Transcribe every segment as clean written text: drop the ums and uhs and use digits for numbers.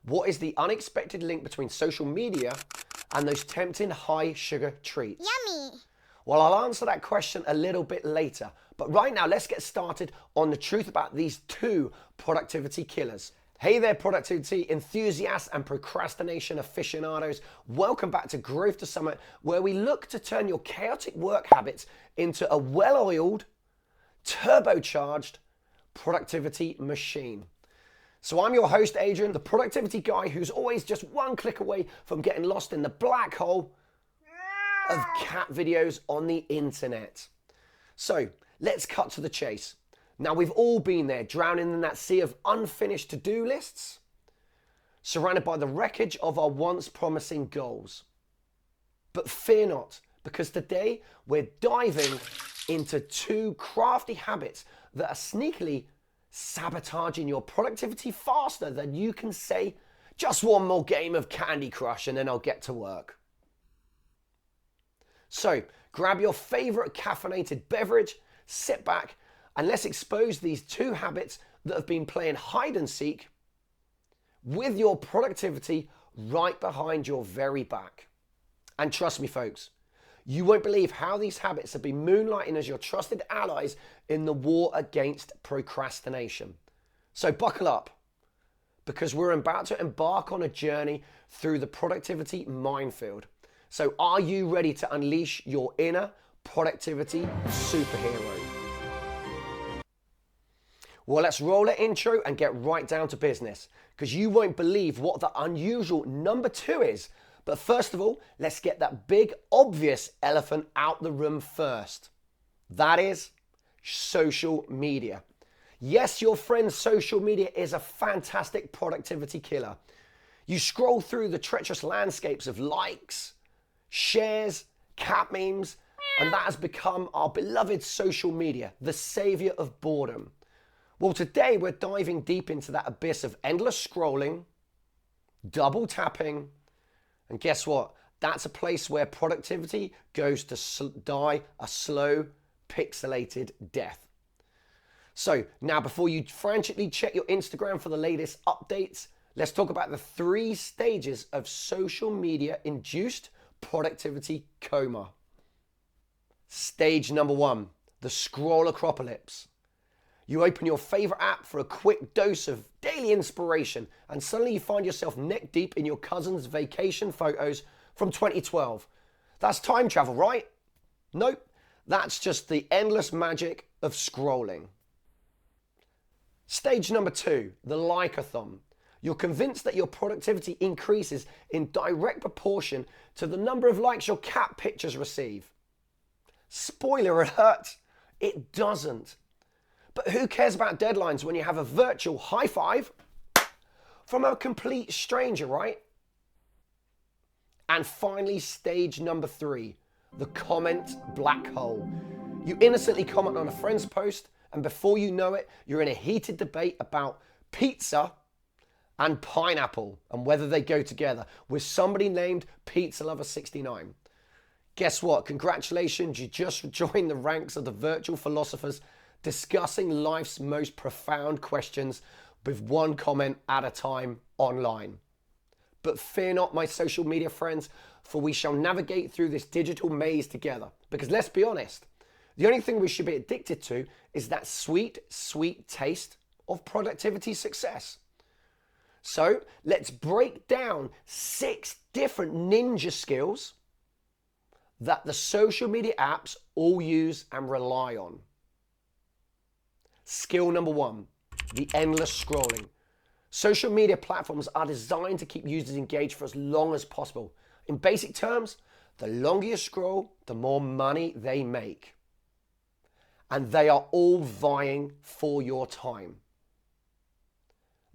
What is the unexpected link between social media and those tempting high sugar treats? Yummy! Well, I'll answer that question a little bit later. But right now, let's get started on the truth about these two productivity killers. Hey there, productivity enthusiasts and procrastination aficionados. Welcome back to Growth to Summit, where we look to turn your chaotic work habits into a well-oiled, turbocharged productivity machine. So I'm your host, Adrian, the productivity guy who's always just one click away from getting lost in the black hole of cat videos on the internet. So let's cut to the chase. Now, we've all been there, drowning in that sea of unfinished to-do lists, surrounded by the wreckage of our once promising goals. But fear not, because today we're diving into two crafty habits that are sneakily sabotaging your productivity faster than you can say, just one more game of Candy Crush and then I'll get to work. So grab your favorite caffeinated beverage, sit back, and let's expose these two habits that have been playing hide and seek with your productivity right behind your very back. And trust me, folks, you won't believe how these habits have been moonlighting as your trusted allies in the war against procrastination. So buckle up, because we're about to embark on a journey through the productivity minefield. So are you ready to unleash your inner productivity superhero? Well, let's roll an intro and get right down to business, because you won't believe what the unusual number two is. But first of all, let's get that big, obvious elephant out the room first. That is social media. Yes, your friend's social media is a fantastic productivity killer. You scroll through the treacherous landscapes of likes, shares, cat memes, and that has become our beloved social media, the savior of boredom. Well, today we're diving deep into that abyss of endless scrolling, double tapping, and guess what? That's a place where productivity goes to die a slow, pixelated death. So now, before you frantically check your Instagram for the latest updates, let's talk about the 3 stages of social media-induced productivity coma. Stage number 1, the scroll acropolis. You open your favorite app for a quick dose of daily inspiration, and suddenly you find yourself neck deep in your cousin's vacation photos from 2012. That's time travel, right? Nope, that's just the endless magic of scrolling. Stage number 2, the like-a-thon. You're convinced that your productivity increases in direct proportion to the number of likes your cat pictures receive. Spoiler alert, it doesn't. But who cares about deadlines when you have a virtual high five from a complete stranger, right? And finally, stage number 3, the comment black hole. You innocently comment on a friend's post, and before you know it, you're in a heated debate about pizza and pineapple and whether they go together with somebody named Pizza Lover 69. Guess what? Congratulations, you just joined the ranks of the virtual philosophers discussing life's most profound questions with one comment at a time online. But fear not, my social media friends, for we shall navigate through this digital maze together. Because let's be honest, the only thing we should be addicted to is that sweet, sweet taste of productivity success. So let's break down 6 different ninja skills that the social media apps all use and rely on. Skill number 1, the endless scrolling. Social media platforms are designed to keep users engaged for as long as possible. In basic terms, the longer you scroll, the more money they make. And they are all vying for your time.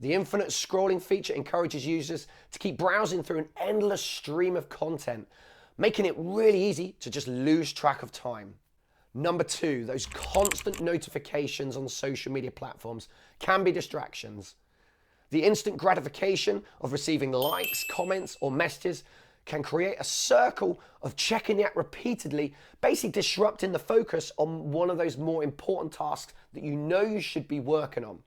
The infinite scrolling feature encourages users to keep browsing through an endless stream of content, making it really easy to just lose track of time. Number 2, those constant notifications on social media platforms can be distractions. The instant gratification of receiving likes, comments, or messages can create a circle of checking the app repeatedly, basically disrupting the focus on one of those more important tasks that you know you should be working on.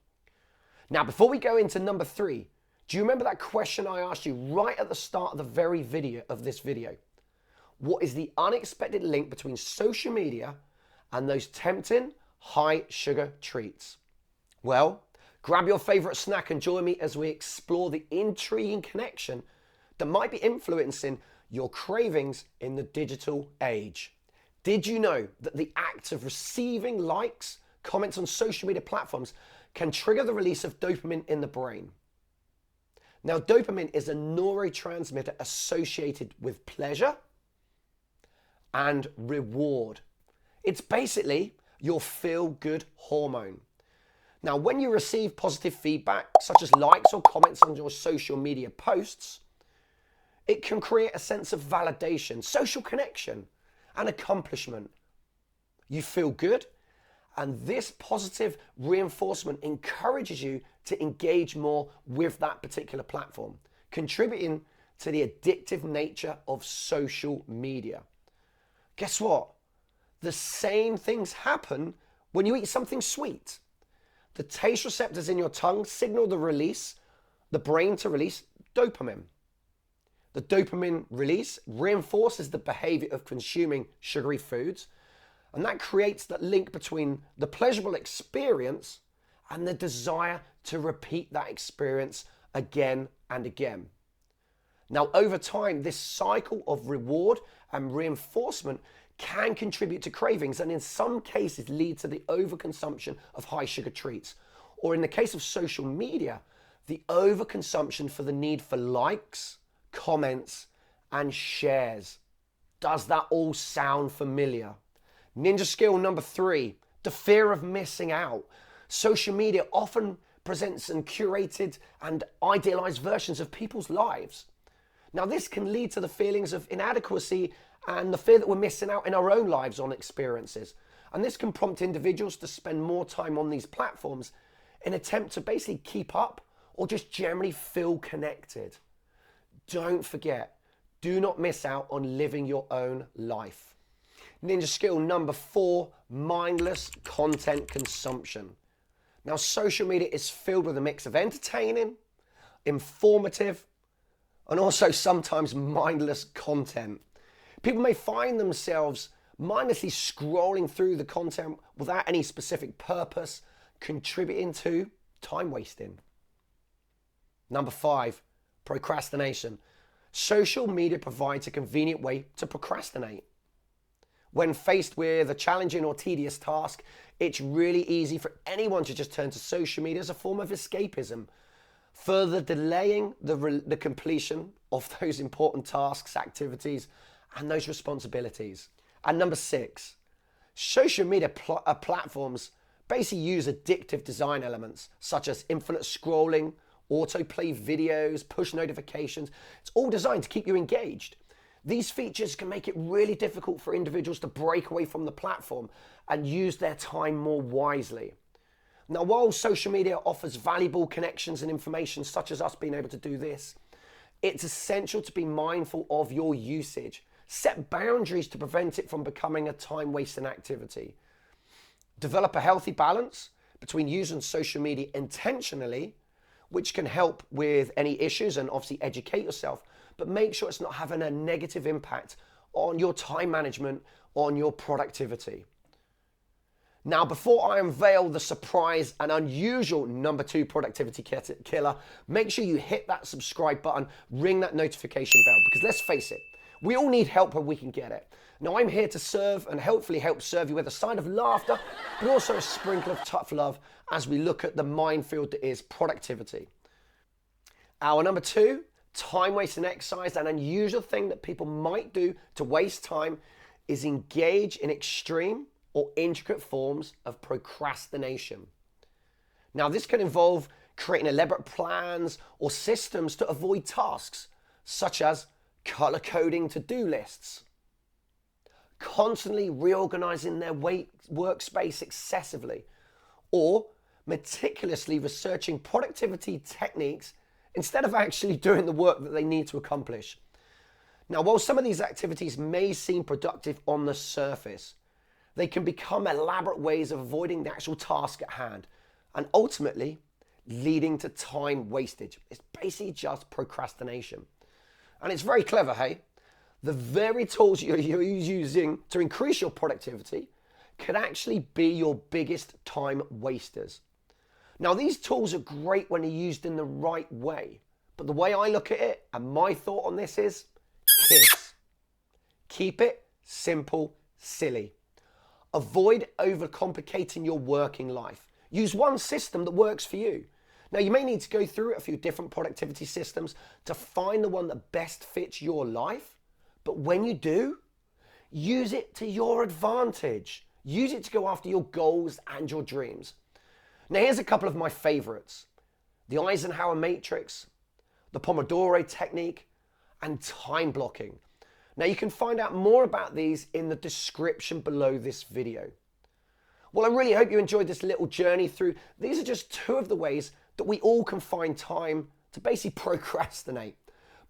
Now, before we go into number 3, Do you remember that question I asked you right at the start of the very video of this video? What is the unexpected link between social media and those tempting high sugar treats? Well, grab your favorite snack and join me as we explore the intriguing connection that might be influencing your cravings in the digital age. Did you know that the act of receiving likes, comments on social media platforms can trigger the release of dopamine in the brain? Now, dopamine is a neurotransmitter associated with pleasure and reward. It's basically your feel-good hormone. Now, when you receive positive feedback, such as likes or comments on your social media posts, it can create a sense of validation, social connection, and accomplishment. You feel good, and this positive reinforcement encourages you to engage more with that particular platform, contributing to the addictive nature of social media. Guess what? The same things happen when you eat something sweet. The taste receptors in your tongue signal the brain to release dopamine. The dopamine release reinforces the behavior of consuming sugary foods, and that creates that link between the pleasurable experience and the desire to repeat that experience again and again. Now, over time, this cycle of reward and reinforcement can contribute to cravings and in some cases lead to the overconsumption of high sugar treats. Or in the case of social media, the overconsumption for the need for likes, comments, and shares. Does that all sound familiar? Ninja skill number 3, the fear of missing out. Social media often presents and curated and idealized versions of people's lives. Now, this can lead to the feelings of inadequacy and the fear that we're missing out in our own lives on experiences. And this can prompt individuals to spend more time on these platforms in an attempt to basically keep up or just generally feel connected. Don't forget, do not miss out on living your own life. Ninja skill number 4, mindless content consumption. Now, social media is filled with a mix of entertaining, informative, and also sometimes mindless content. People may find themselves mindlessly scrolling through the content without any specific purpose, contributing to time wasting. Number 5, procrastination. Social media provides a convenient way to procrastinate. When faced with a challenging or tedious task, it's really easy for anyone to just turn to social media as a form of escapism, further delaying the completion of those important tasks, activities, and those responsibilities. And number 6, social media platforms basically use addictive design elements such as infinite scrolling, autoplay videos, push notifications. It's all designed to keep you engaged. These features can make it really difficult for individuals to break away from the platform and use their time more wisely. Now, while social media offers valuable connections and information, such as us being able to do this, it's essential to be mindful of your usage. Set boundaries to prevent it from becoming a time-wasting activity. Develop a healthy balance between using social media intentionally, which can help with any issues and obviously educate yourself, but make sure it's not having a negative impact on your time management, on your productivity. Now, before I unveil the surprise and unusual number 2 productivity killer, make sure you hit that subscribe button, ring that notification bell, because let's face it, we all need help when we can get it. Now, I'm here to serve and hopefully help serve you with a sign of laughter, but also a sprinkle of tough love as we look at the minefield that is productivity. Our number 2, time wasting exercise. An unusual thing that people might do to waste time is engage in extreme or intricate forms of procrastination. Now, this can involve creating elaborate plans or systems to avoid tasks, such as color coding to-do lists, constantly reorganizing their workspace excessively, or meticulously researching productivity techniques instead of actually doing the work that they need to accomplish. Now, while some of these activities may seem productive on the surface, they can become elaborate ways of avoiding the actual task at hand and ultimately leading to time wastage. It's basically just procrastination. And it's very clever, hey? The very tools you're using to increase your productivity could actually be your biggest time wasters. Now, these tools are great when they're used in the right way, but the way I look at it and my thought on this is kids. Keep it simple, silly. Avoid overcomplicating your working life. Use one system that works for you. Now, you may need to go through a few different productivity systems to find the one that best fits your life, but when you do, use it to your advantage. Use it to go after your goals and your dreams. Now, here's a couple of my favorites: the Eisenhower Matrix, the Pomodoro Technique, and time blocking. Now, you can find out more about these in the description below this video. Well, I really hope you enjoyed this little journey through. These are just two of the ways that we all can find time to basically procrastinate.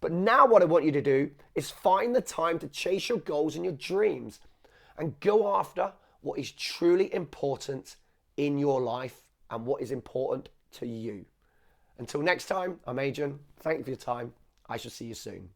But now what I want you to do is find the time to chase your goals and your dreams and go after what is truly important in your life and what is important to you. Until next time, I'm Adrian. Thank you for your time. I shall see you soon.